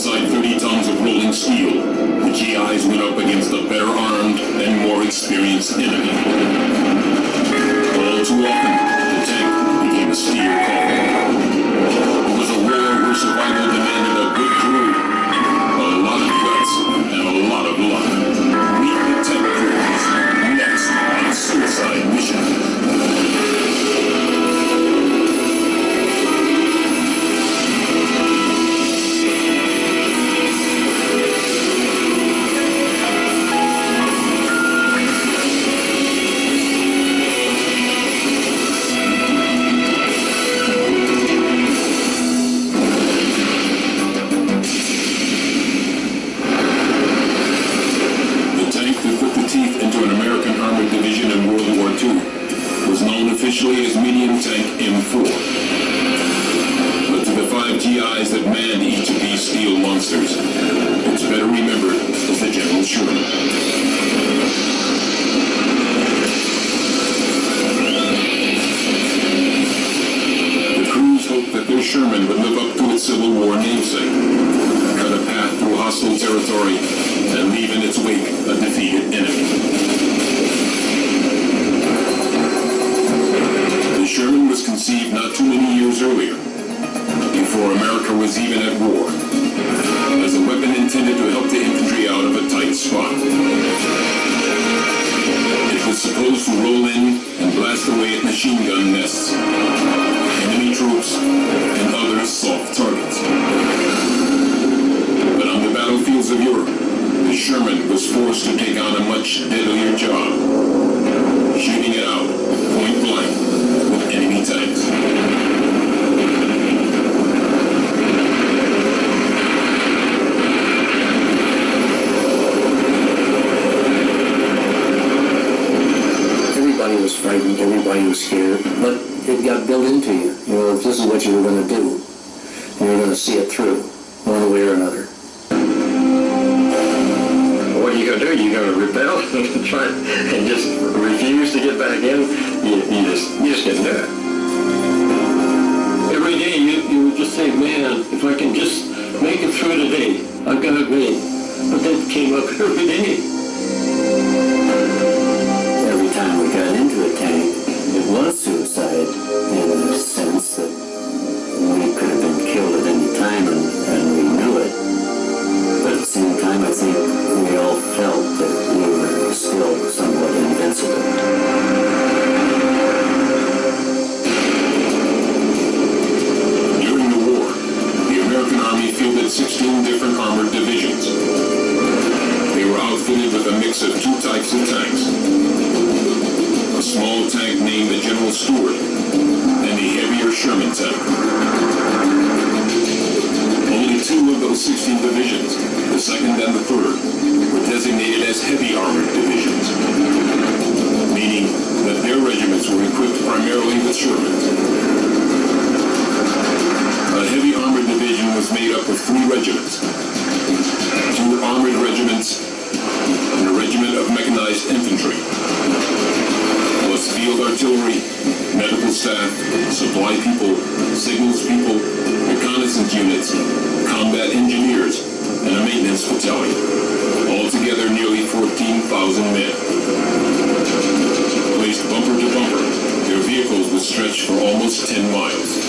inside 30 tons of rolling steel, the GIs went up against a better armed and more experienced enemy. All too often, the tank became a steer call. It was a war where survival demanded a good crew, a lot of guts, and a lot of luck. Meet the tank crews, next on Suicide Mission. Officially as medium tank M4. But to the 5 GIs that manned each of these steel monsters, it's better remembered as the General Sherman. The crews hoped that their Sherman would live up to its Civil War namesake, cut a path through hostile territory, and leave in its wake a defeated enemy. Sherman was conceived not too many years earlier, before America was even at war, as a weapon intended to help the infantry out of a tight spot. It was supposed to roll in and blast away at machine gun nests, enemy troops, and other soft targets. But on the battlefields of Europe, the Sherman was forced to take on a much deadlier job, shooting it out point blank with enemy tanks. Everybody was frightened, everybody was scared, but it got built into you. You know, this is what you were going to do. You were going to see it through, one way or another. What are you going to do? You're going to rebel and try and just refuse to get back in? You just can't do it. Every day you would just say, man, if I can just make it through today, I've got it made. But that came up every day. Every time we got into a tank, it was suicide in the sense that we could have been killed at any time and we knew it. But at the same time, I think we all felt that we were still somewhat invincible. Army fielded 16 different armored divisions. They were outfitted with a mix of 2 types of tanks. A small tank named the General Stewart and a heavier Sherman tank. Only 2 of those 16 divisions, the 2nd and the 3rd, were designated as heavy armored divisions, meaning that their regiments were equipped primarily with Shermans. A heavy armored division was made up of 3 regiments, 2 armored regiments, and a regiment of mechanized infantry, plus field artillery, medical staff, supply people, signals people, reconnaissance units, combat engineers, and a maintenance battalion. Altogether nearly 14,000 men. Placed bumper to bumper, their vehicles would stretch for almost 10 miles.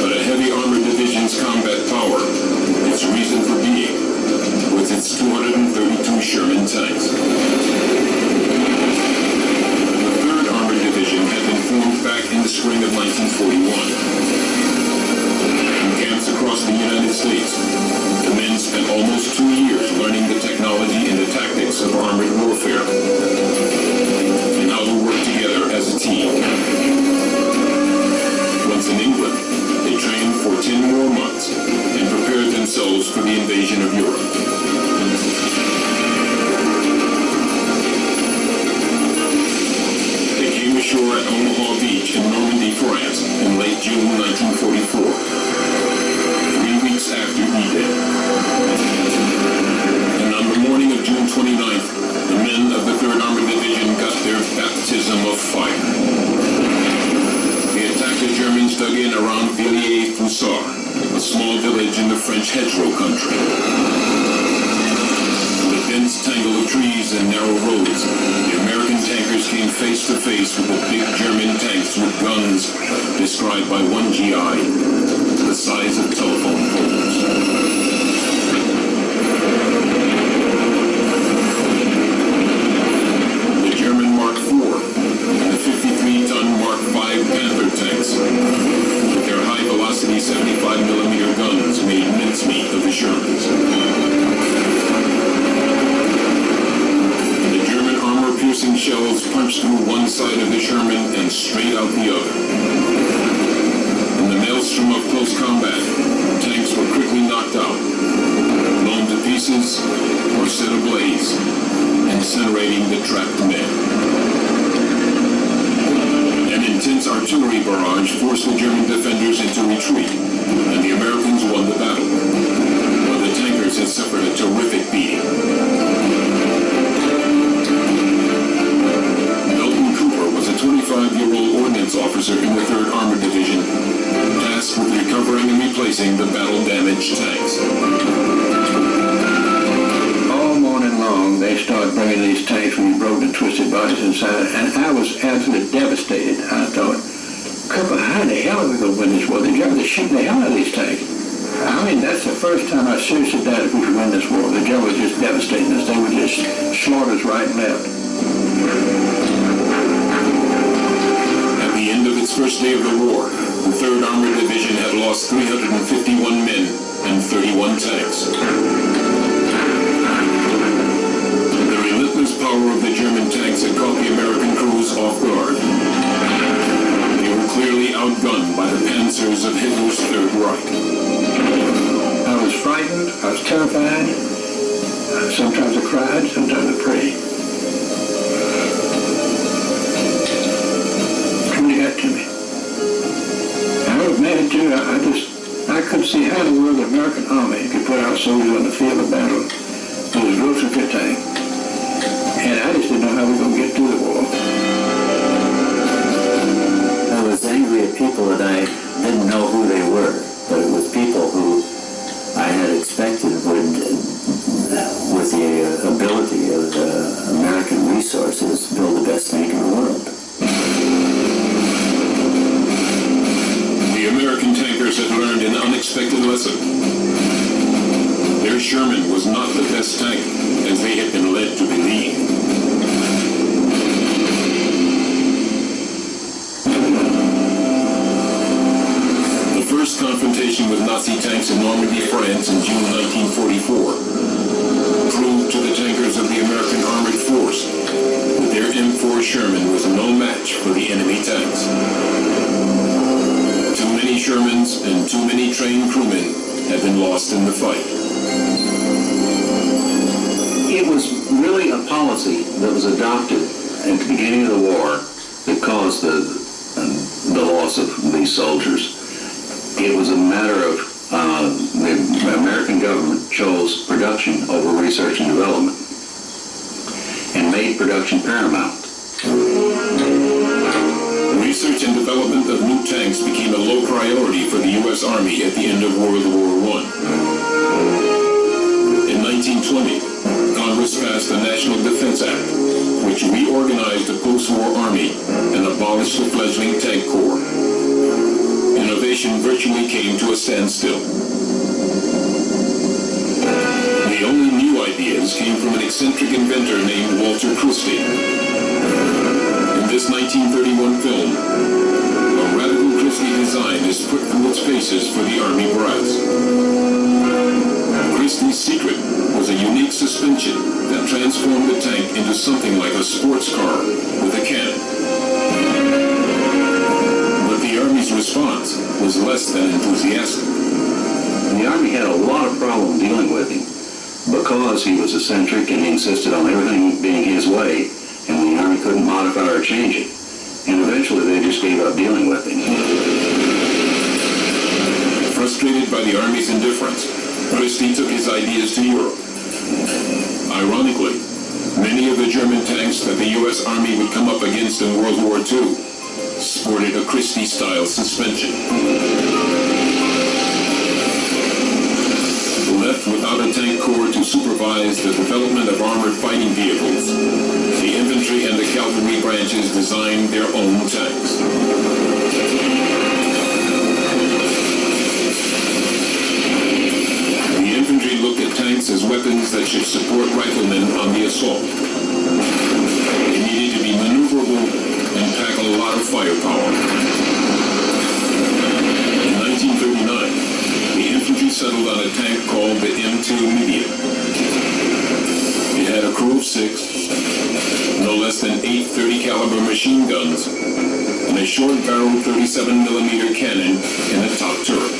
But a heavy armored division's combat power, its reason for being, was its 232 Sherman tanks. The 3rd Armored Division had been formed back in the spring of 1941. In camps across the United States, the men spent almost 2 years learning the technology and the tactics of armored warfare, and how to work together as a team. Once in England, they trained for 10 more months and prepared themselves for the invasion of Europe. They came ashore at Omaha Beach in Normandy, France in late June a small village in the French hedgerow country. With a dense tangle of trees and narrow roads, the American tankers came face to face with the big German tanks with guns described by one GI, the size of telephone poles. The German Mark IV and the 53-ton Mark V Panther tanks, with their high-velocity 75mm guns, made mincemeat of the Shermans. The German armor-piercing shells punched through one side of the Sherman and straight out the other. In the maelstrom of close combat, tanks were quickly knocked out, blown to pieces, or set ablaze, incinerating the trapped men. An intense artillery barrage forced the German defenders into retreat, and the Americans won the battle, but the tankers had suffered a terrific beating. Milton Cooper was a 25-year-old ordnance officer in the 3rd Armored Division, tasked with recovering and replacing the battle-damaged tanks. All morning long, they started bringing these tanks with broken and twisted bodies inside, and I was absolutely devastated. I thought, Cooper, how the hell are we going to win this war? The Germans are shooting the hell out of these tanks. I mean, that's the first time I seriously doubted if we could win this war. The Germans were just devastating us. They were just slaughtering us right and left. At the end of its first day of the war, the 3rd Armored Division had lost 351 men and 31 tanks. The relentless power of the German tanks had caught the American crews off guard. They were clearly outgunned by the panzers of Hitler's Third Reich. I was frightened. I was terrified. Sometimes I cried. Sometimes I prayed. It really got to me. I was mad too. I couldn't see how in the world the American army could put our soldiers on the field of battle with those ropes of good tank. And I just didn't know how we were going to get through the war. I was angry at people that I didn't know who they were, but it was people who I had expected would, with the ability of American resources, build the best tank in the world. The American tankers had learned an unexpected lesson. Their Sherman was not the best tank, as they had been led to believe. The first confrontation with Nazi tanks in Normandy, France in June 1944 proved to the tankers of the American Armored Force that their M4 Sherman was no match for the enemy tanks. Too many Shermans and too many trained crewmen had been lost in the fight. It was really a policy that was adopted at the beginning of the war that caused the loss of these soldiers. It was a matter of the American government chose production over research and development and made production paramount. Research and development of new tanks became a low priority for the U.S. Army at the end of World War I. In 1920, Congress passed the National Defense Act, which reorganized the post-war Army and abolished the fledgling tank corps. Innovation virtually came to a standstill. The only new ideas came from an eccentric inventor named Walter Christie. In this 1931 film, a radical Christie design is put through its paces for the Army brass. Christie's secret was a unique suspension that transformed the tank into something like a sports car with a cannon. But the Army's response was less than enthusiastic. The Army had a lot of problem dealing with him because he was eccentric and he insisted on everything being his way, and the Army couldn't modify or change it. And eventually they just gave up dealing with him. Frustrated by the Army's indifference, Christie took his ideas to Europe. Ironically, many of the German tanks that the U.S. Army would come up against in World War II sported a Christie-style suspension. revolutionized the development of armored fighting vehicles. The infantry and the cavalry branches designed their own tanks. The infantry looked at tanks as weapons that should support riflemen on the assault. They needed to be maneuverable and pack a lot of firepower. In 1939, the infantry settled on a tank called the M2 Medium. It had a crew of 6, no less than 8 30 caliber machine guns, and a short-barreled 37mm cannon in the top turret.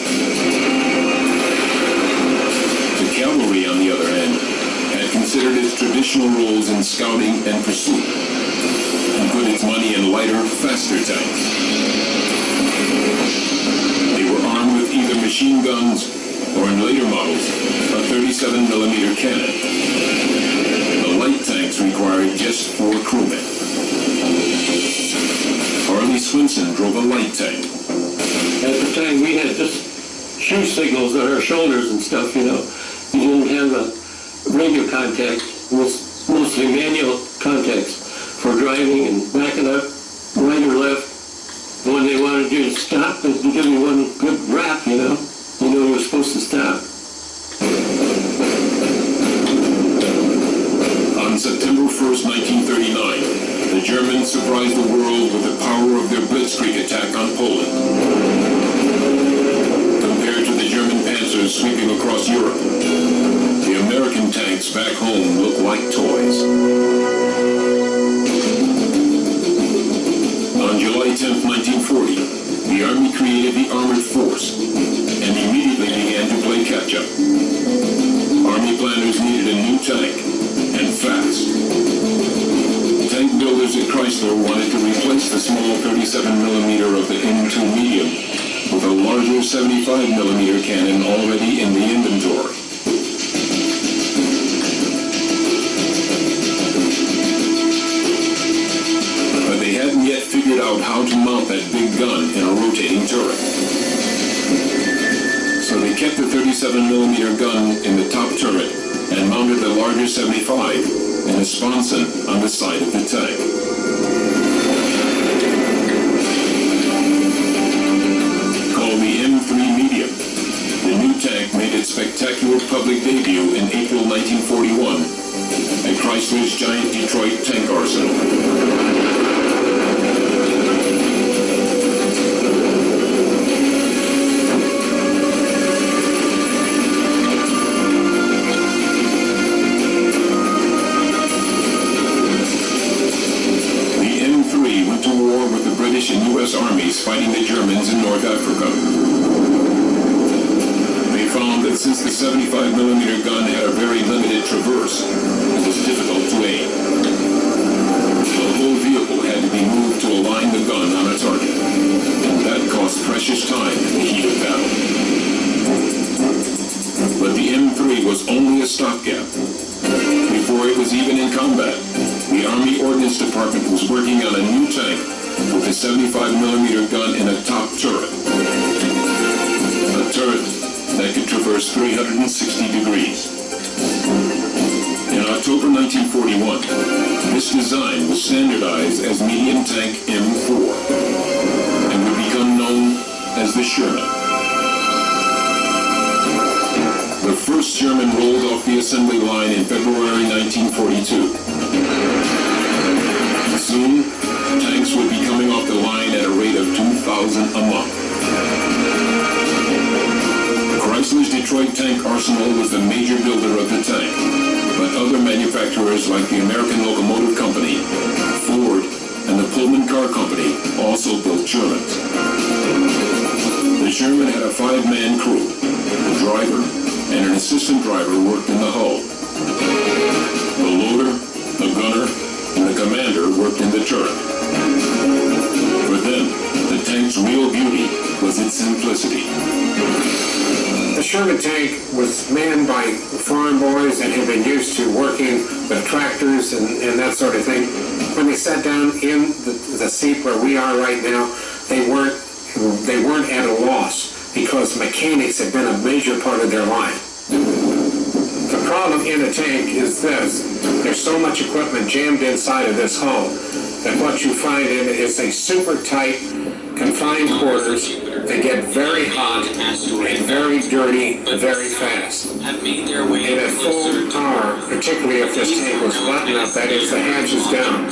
The cavalry, on the other hand, had considered its traditional roles in scouting and pursuit, and put its money in lighter, faster tanks. They were armed with either machine guns or, in later models, a 37mm cannon. The light tanks required just 4 crewmen. Harley Swinson drove a light tank. At the time, we had just shoe signals on our shoulders and stuff, you know. We didn't have a radio contact. It was mostly manual contacts for driving and backing up, right or left. When they wanted you to stop, they'd give you one good rap, you know. You know you were supposed to stop. On September 1st, 1939, the Germans surprised the world with the power of their blitzkrieg attack on Poland. Compared to the German panzers sweeping across Europe, the American tanks back home look like toys. On July 10, 1940, the Army created the Armored Force and immediately began to play catch-up. Army planners needed a new tank, and fast. Tank builders at Chrysler wanted to replace the small 37mm of the M2 Medium with a larger 75mm cannon already in the inventory. But they hadn't yet figured out how to mount that big gun in a rotating turret. So they kept the 37mm gun in the top turret and mounted the larger 75 in a sponson on the side of the tank. Called the M3 Medium, the new tank made its spectacular public debut in April 1941 at Chrysler's giant Detroit tank arsenal. And U.S. armies fighting the Germans in North Africa. They found that since the 75mm gun had a very limited traverse, it was difficult to aim. The whole vehicle had to be moved to align the gun on a target, and that cost precious time in the heat of battle. But the M3 was only a stopgap. Before it was even in combat, the Army Ordnance Department was working on a new tank with a 75mm gun in a top turret. A turret that could traverse 360 degrees. In October 1941, this design was standardized as medium tank M4 and would become known as the Sherman. The first Sherman rolled off the assembly line in February 1942. Soon, tanks would be coming off the line at a rate of 2,000 a month. Chrysler's Detroit tank arsenal was the major builder of the tank, but other manufacturers like the American Locomotive Company, Ford, and the Pullman Car Company also built Shermans. The Sherman had a 5-man crew. The driver and an assistant driver worked in the hull. The loader, the gunner, and the commander worked in the turret. For them, the tank's real beauty was its simplicity. The Sherman tank was manned by farm boys that had been used to working with tractors and that sort of thing. When they sat down in the seat where we are right now, they weren't at a loss because mechanics had been a major part of their life. The problem in a tank is this. There's so much equipment jammed inside of this hull that what you find in it is a super tight, confined quarters. They get very hot and very dirty very fast. In a full power, particularly if this tank was buttoned up, that is, the hatches down,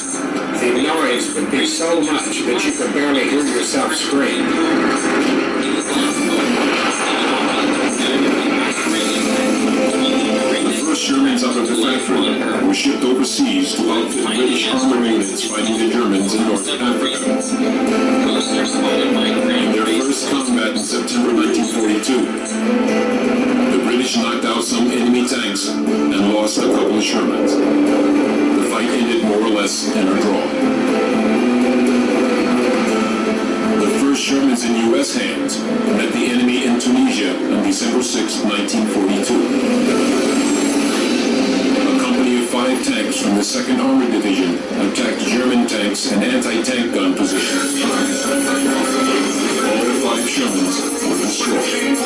the noise would be so much that you could barely hear yourself scream. The first Shermans out of the factory were shipped overseas to outfit British armor units fighting the Germans in North Africa. In their first combat in September 1942, the British knocked out some enemy tanks and lost a couple of Shermans. The fight ended more or less in a draw. The first Shermans in U.S. hands met the enemy in Tunisia on December 6, 1942. A company of 5 tanks from the 2nd Armored Division attacked German tanks and anti-tank gun positions. All 5 Shermans were destroyed.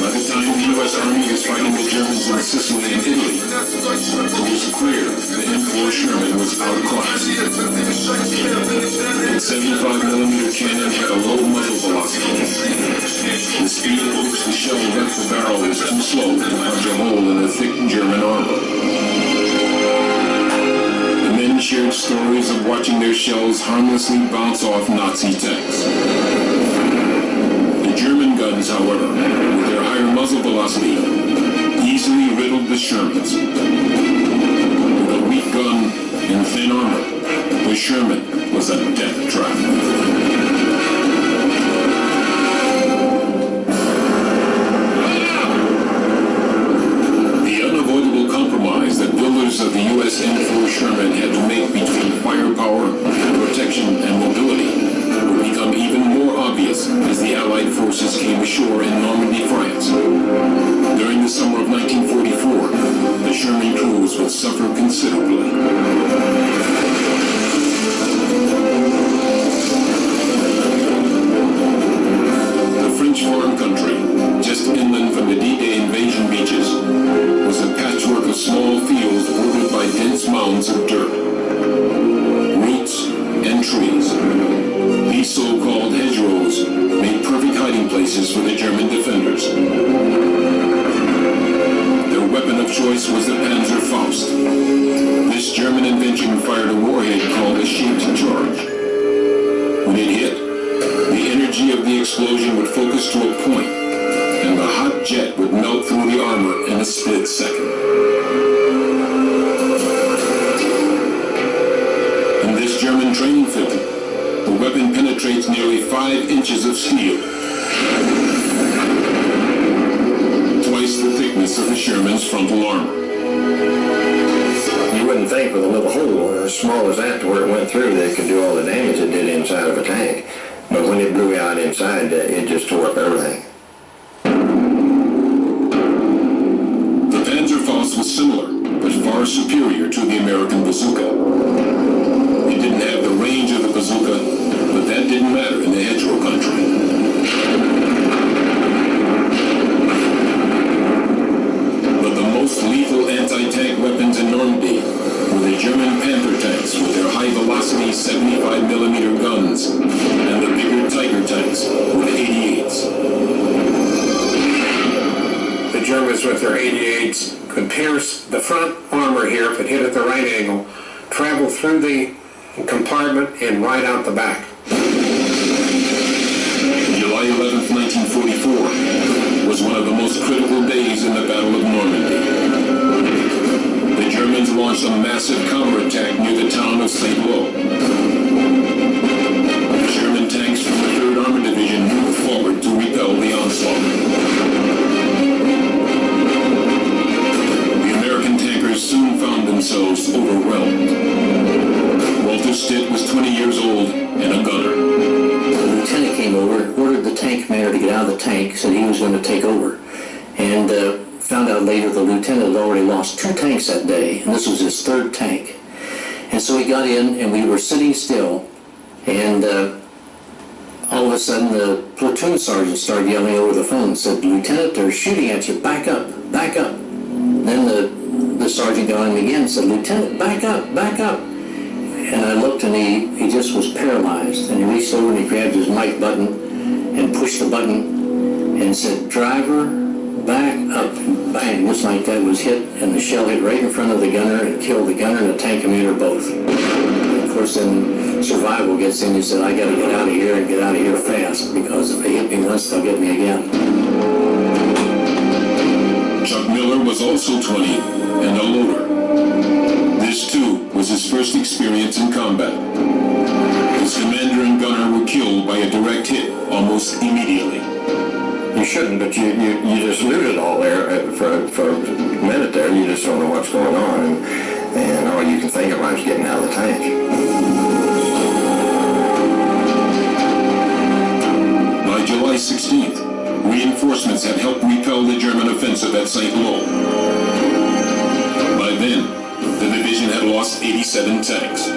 By the time the U.S. Army was fighting the Germans in Sicily and Italy, it was clear the M4 Sherman was outclassed. The 75mm cannon had a low muzzle velocity. The speed at which the shell left the barrel was too slow to punch a hole in the thick German armor. The men shared stories of watching their shells harmlessly bounce off Nazi tanks. The German guns, however, with their higher muzzle velocity, easily riddled the Shermans. With a weak gun and thin armor, the Sherman was a death trap. That builders of the U.S. M4 Sherman had to make between firepower, protection, and mobility would become even more obvious as the Allied forces came ashore in Normandy, France. During the summer of 1944, the Sherman crews would suffer considerably. The French farm country, just inland from the D-Day invasion beaches, was a patchwork of small fields bordered by dense mounds of dirt, roots, and trees. These so-called hedgerows made perfect hiding places for the German defenders. Their weapon of choice was the Panzerfaust. This German invention fired a warhead called a shaped charge. When it hit, the energy of the explosion would focus to a point, and the hot jet would melt through the armor in a split second. In this German training film, the weapon penetrates nearly 5 inches of steel, twice the thickness of the Sherman's frontal armor. You wouldn't think with a little hole as small as that to where it went through that it could do all the damage it did inside of a tank. But when it blew out inside, it just tore up everything. The Panzerfaust was similar, but far superior to the American bazooka. It didn't have the range of the bazooka, but that didn't matter in the hedgerow country. But the most lethal anti-tank weapons in Normandy were the German Panther tanks with their high-velocity 75mm guns and the bigger Tiger tanks with 88s. The Germans with their 88s could pierce the front armor here if it hit at the right angle, travel through the compartment, and right out the back. July 11, 1944 was one of the most critical days in the Battle of Normandy. The Germans launched a massive counterattack near the town of St. Lo. German tanks from the 3rd Armored Division moved forward to repel the onslaught. The American tankers soon found themselves overwhelmed. Walter Stitt was 20 years old and a gunner. The lieutenant came over, ordered the tank commander to get out of the tank, said he was going to take over. And found out later the lieutenant had already lost 2 tanks that day, and this was his 3rd tank. And so he got in, and we were sitting still, and all of a sudden the platoon sergeant started yelling over the phone, said, "Lieutenant, they're shooting at you, back up, back up." Then the sergeant got him again and said, "Lieutenant, back up, back up." And I looked and he just was paralyzed. And he reached over and he grabbed his mic button and pushed the button and said, "Driver, back up." And bang, just like that was hit, and the shell hit right in front of the gunner and killed the gunner and the tank commander both. And of course then survival gets in. He said, "I gotta get out of here and get out of here fast, because if they hit me once, they'll get me again." Chuck Miller was also 20 and a loader. This too was his first experience in combat. His commander and gunner were killed by a direct hit almost immediately. You shouldn't, but you just leave it all there for a minute there. You just don't know what's going on, and all you can think about is getting out of the tank. By July 16th, reinforcements had helped repel the German offensive at St. Lo. By then, the division had lost 87 tanks.